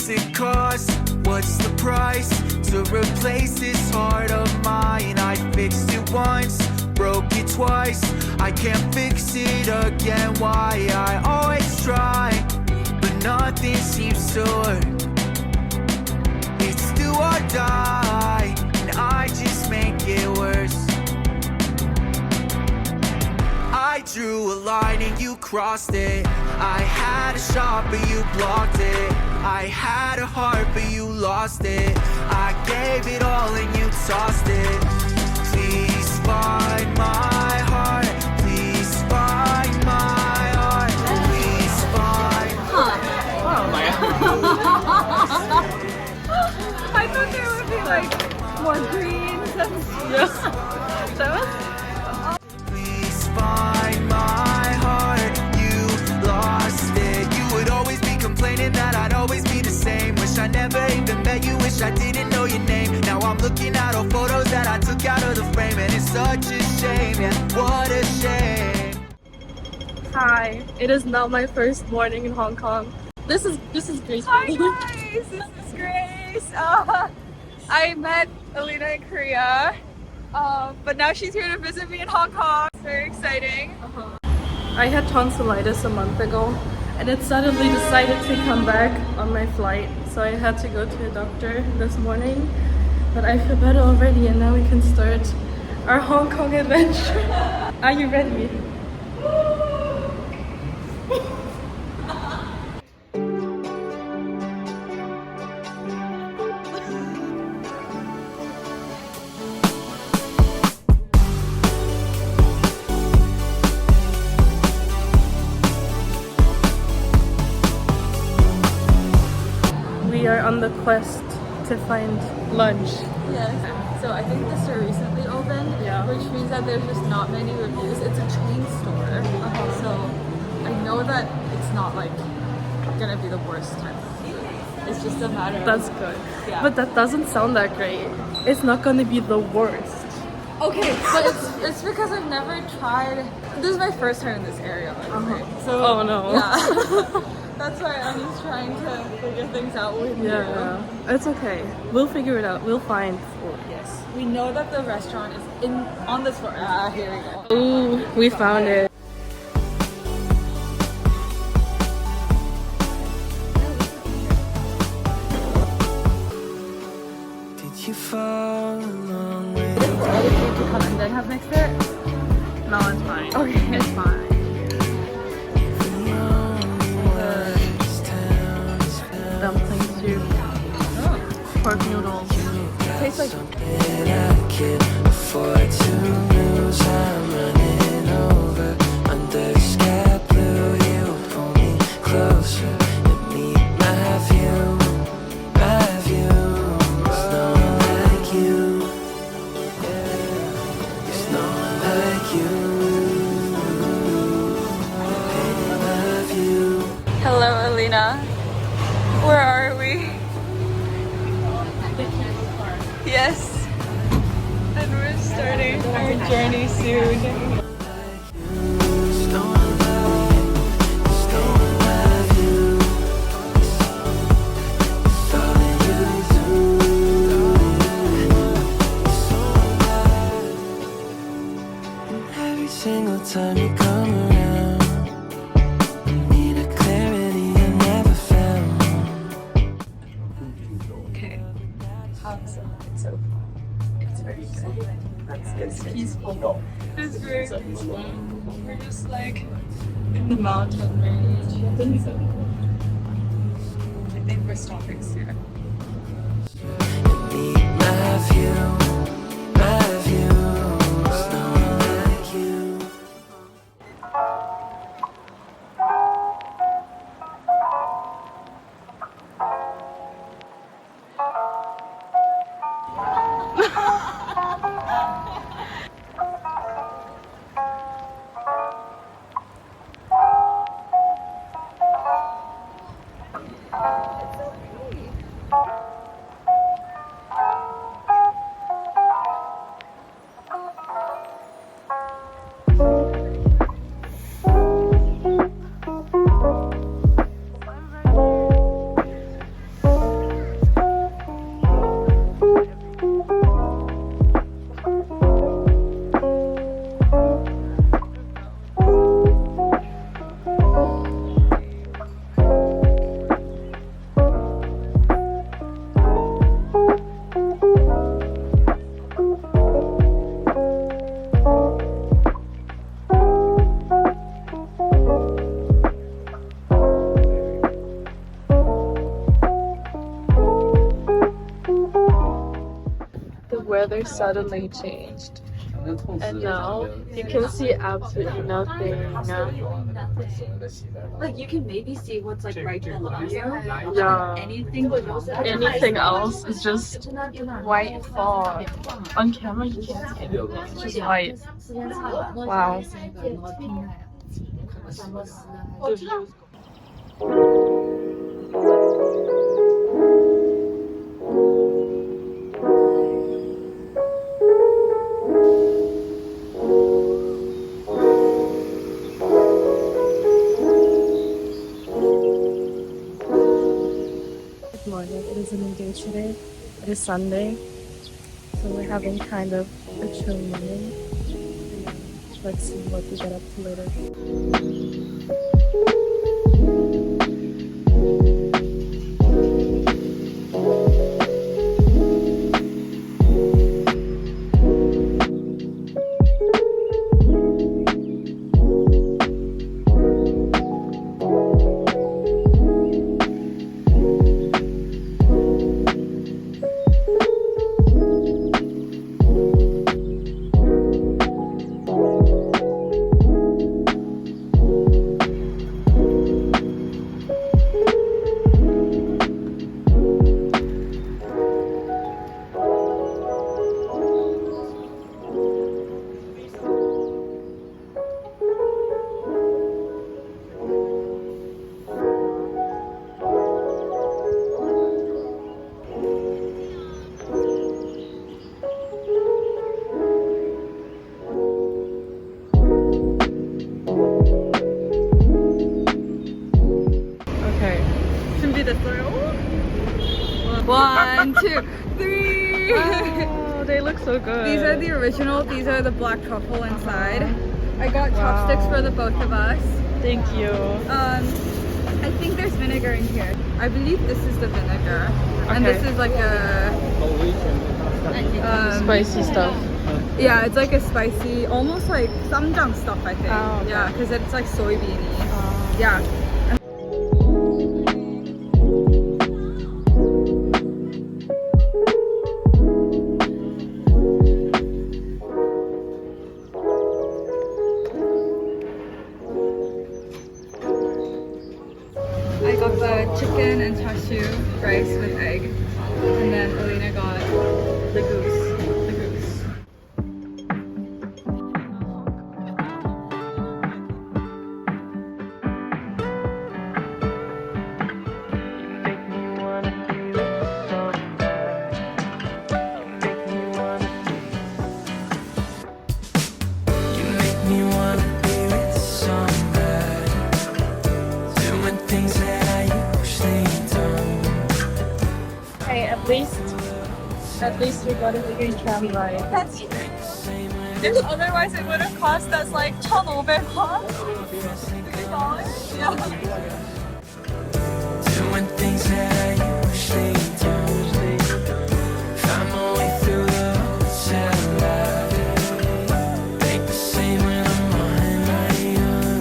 What's it cost? What's the price to replace this heart of mine? I fixed it once, broke it twice. I can't fix it again. Why? I always try, but nothing seems to work. It's do or die, and I just make it worse. I drew a line and you crossed it. I had a shot but you blocked it. I had a heart but you lost it. I gave it all and you tossed it. Please find my heart. Please find my heart. Please find. Oh my god. I thought there would be like more greens and stuff. Please find my heart. You lost it. You would always be complaining that I'd always be the same. Wish I never even met you. Wish I didn't know your name. Now I'm looking at all photos that I took out of the frame, and it's such a shame. Yeah, what a shame. Hi, it is now my first morning in Hong Kong. This is Grace. Hi guys, this is Grace. I met Alina in Korea, but now she's here to visit me in Hong Kong. It's very exciting. I had tonsillitis a month ago, and it suddenly decided to come back on my flight, so I had to go to a doctor this morning. But I feel better already, and now we can start our Hong Kong adventure. Are you ready? We are on the quest to find lunch. Yes. So I think this store recently opened, which means that there's just not many reviews. It's a chain store, so I know that it's not like gonna be the worst time of food. It's just a matter. That's good. Yeah. But that doesn't sound that great. It's not gonna be the worst. Okay, but it's because I've never tried. This is my first time in this area. So oh no. Yeah. That's why I'm just trying to figure things out with you. Yeah, it's okay. We'll figure it out. We'll find food. Yes. We know that the restaurant is on this floor. Ah, here we go. Ooh, we found it. Did you fall along with Is it other food to come and then have next to it? No, it's fine. Okay, It's fine. Dumpling soup. Pork noodles. It tastes like Hello, Alina. Where are we? Yes. And we're starting our journey soon. every single time you come around? I need a clarity I never found. Okay. How's it so far? It's very good. That's good. It's peaceful. It's very peaceful. We're just like in the mountain range. I think we're stopping soon. My view, it's no one like you. The weather suddenly changed. And now you can see absolutely nothing. Like you can maybe see what's like right below you. Yeah. Anything below that. Anything else is just white fog. On camera you can't see anything. It's just white. Wow. The views. Good morning. It is a new day today. It is Sunday. So we're having kind of a chill morning. Let's see what we get up to later. Okay. 준비됐어요? 1, 2, 3. Wow, they look so good. These are the original. These are the black truffle inside. I got chopsticks for the both of us. Thank you. I think there's vinegar in here. I believe this is the vinegar, and Okay. this is like a Spicy stuff. yeah, it's like a spicy, almost like samjang stuff. I think. Oh, okay. Yeah, because it's like soybeany. Yeah. I got the chicken and chashu rice with egg, and then Alina got the goose. The goose. You make me wanna be with somebody, doing things that I usually don't. Hey, at least we got a free tram ride. That's otherwise it would have cost us like 1,500 $3. Yeah. Doing things that I usually don't. Find my way through the hotel lobby. Think the same when I'm on my own.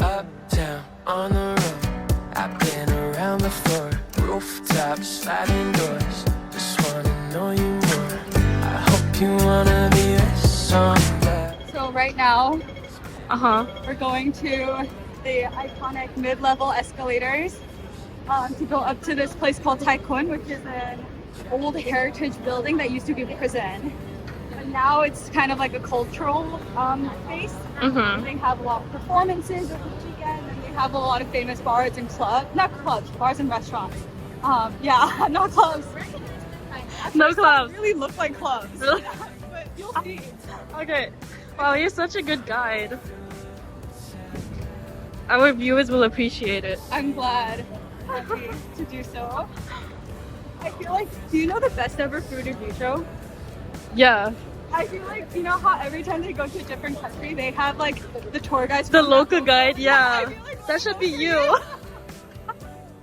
Up, down, on the road. I've been around the floor. Rooftops, sliding doors. Just wanna know you more. I hope you wanna be with somebody. So right now Uh-huh. we're going to the iconic mid-level escalators to go up to this place called Taikun, which is an old heritage building that used to be a prison. But now it's kind of like a cultural space. Mm-hmm. They have a lot of performances over the weekend, and they have a lot of famous bars and bars and restaurants. Yeah, not clubs. No clubs. Really look like clubs. Really? But you'll see. Okay. Wow, you're such a good guide. Our viewers will appreciate it. I'm glad to do so. I feel like, do you know the best ever food review show? Yeah. I feel like, you know how every time they go to a different country, they have like the tour guides. The from that local guide, yeah. I feel like That should be you.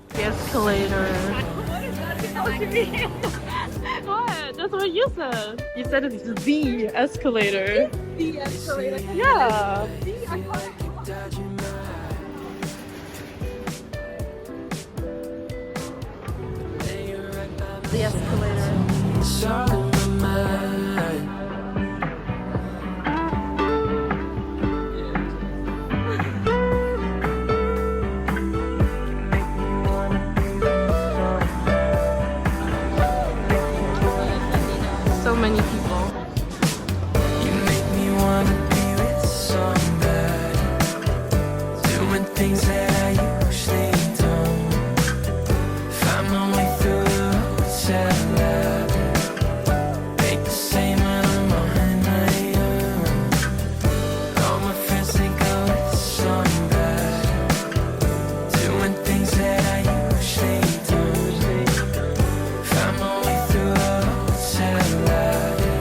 The escalator. What is that supposed to mean? What? That's what you said. You said it's the escalator. The escalator. Yeah. The iconic. The escalator. It's all in my So many people. You make me wanna be with somebody, doing things that I usually don't. Find my way through the hotel lobby, make the same when I'm on my own. All my friends think I with somebody, doing things that I usually don't. Find my way through the hotel lobby,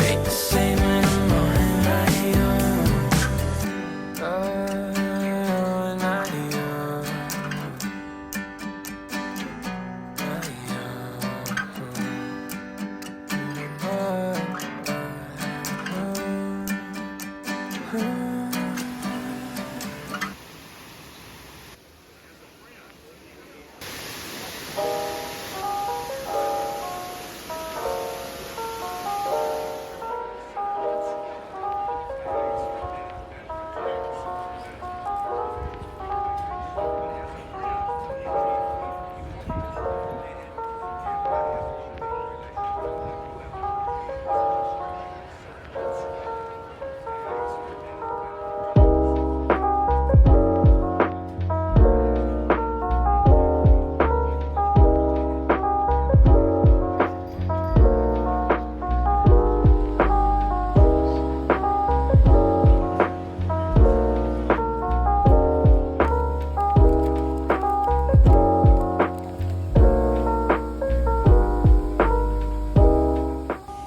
make the same when I'm on my own. On my own.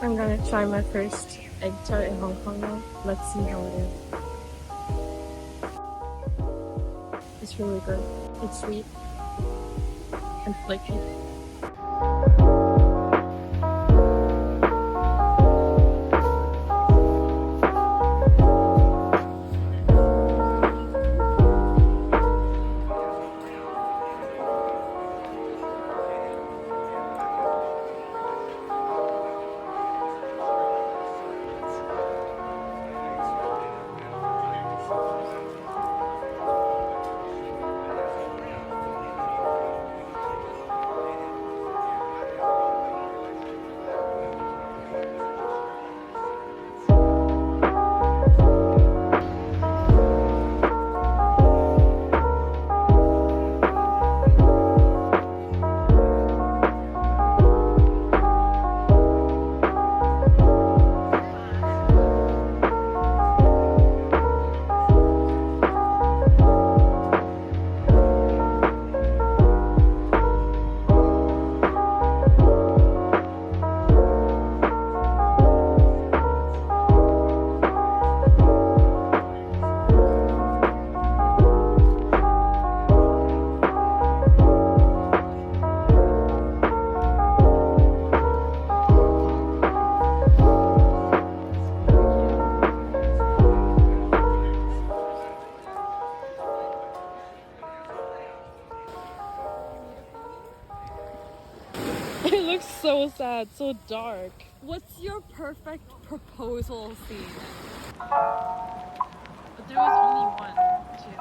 I'm gonna try my first egg tart in Hong Kong now. Let's see how it is. It's really good. It's sweet and flaky. It looks so sad, so dark. What's your perfect proposal scene? But there was only one, too.